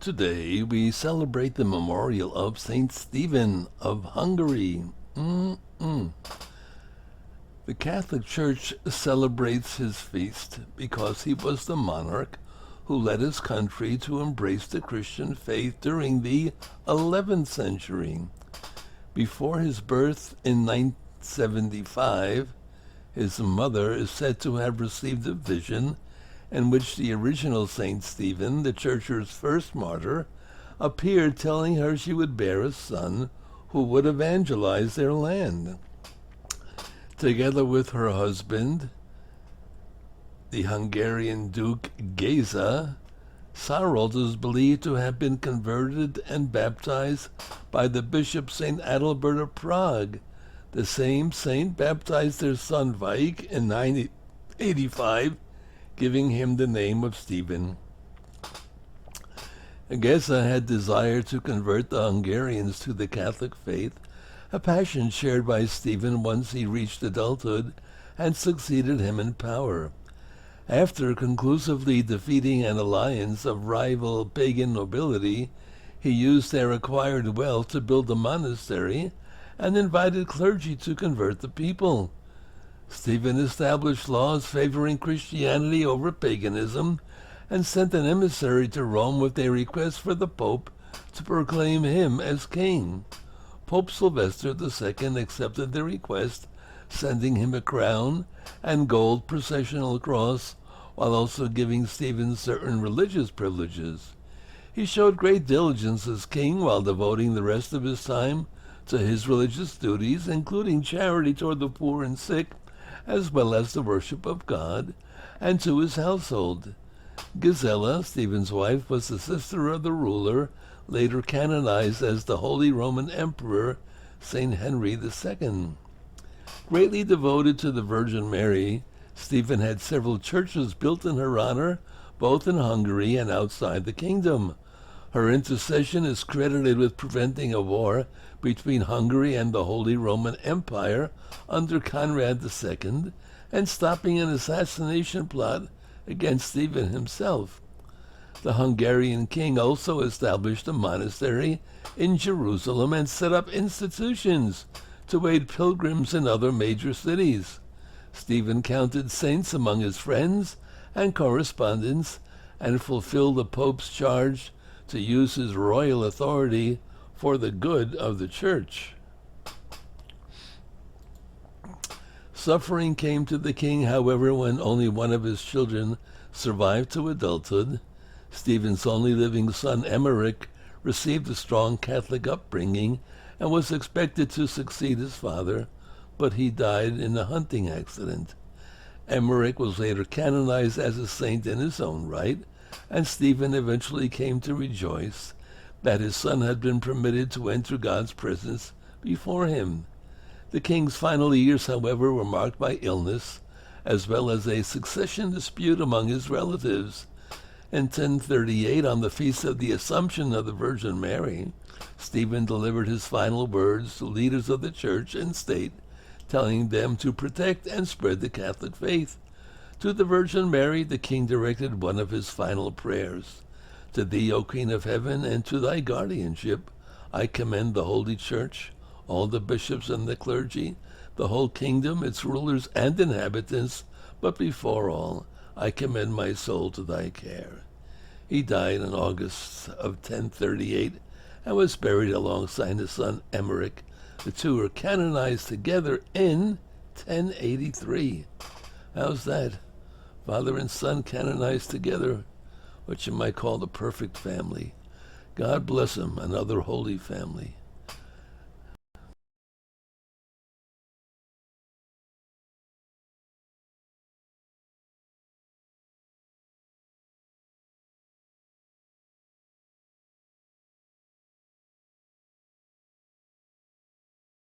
Today we celebrate the memorial of Saint Stephen of Hungary. The Catholic Church celebrates his feast because he was the monarch who led his country to embrace the Christian faith during the 11th century. Before his birth in 975, his mother is said to have received a vision in which the original Saint Stephen, the Church's first martyr, appeared telling her she would bear a son who would evangelize their land. Together with her husband, the Hungarian Duke Geza, Sarold is believed to have been converted and baptized by the Bishop St. Adalbert of Prague. The same saint baptized their son Vaik in 985, giving him the name of Stephen. Geza had desired to convert the Hungarians to the Catholic faith, a passion shared by Stephen once he reached adulthood and succeeded him in power. After conclusively defeating an alliance of rival pagan nobility, he used their acquired wealth to build a monastery and invited clergy to convert the people. Stephen established laws favoring Christianity over paganism and sent an emissary to Rome with a request for the Pope to proclaim him as king. Pope Sylvester II accepted the request, sending him a crown and gold processional cross, while also giving Stephen certain religious privileges. He showed great diligence as king while devoting the rest of his time to his religious duties, including charity toward the poor and sick, as well as the worship of God, and to his household. Gisela, Stephen's wife, was the sister of the ruler, later canonized as the Holy Roman Emperor, Saint Henry II. Greatly devoted to the Virgin Mary, Stephen had several churches built in her honor, both in Hungary and outside the kingdom. Her intercession is credited with preventing a war between Hungary and the Holy Roman Empire under Conrad II and stopping an assassination plot against Stephen himself. The Hungarian king also established a monastery in Jerusalem and set up institutions to aid pilgrims in other major cities. Stephen counted saints among his friends and correspondents and fulfilled the Pope's charge to use his royal authority for the good of the Church. Suffering came to the king, however, when only one of his children survived to adulthood. Stephen's only living son, Emmerich, received a strong Catholic upbringing and was expected to succeed his father, but he died in a hunting accident. Emmerich was later canonized as a saint in his own right, and Stephen eventually came to rejoice that his son had been permitted to enter God's presence before him. The king's final years, however, were marked by illness, as well as a succession dispute among his relatives. In 1038, on the feast of the Assumption of the Virgin Mary, Stephen delivered his final words to leaders of the church and state, telling them to protect and spread the Catholic faith. To the Virgin Mary, the king directed one of his final prayers. To thee, O Queen of Heaven, and to thy guardianship, I commend the Holy Church, all the bishops and the clergy, the whole kingdom, its rulers and inhabitants, but before all, I commend my soul to thy care. He died in August of 1038 and was buried alongside his son Emmerich. The two were canonized together in 1083. How's that? Father and son canonized together, what you might call the perfect family. God bless them, another holy family.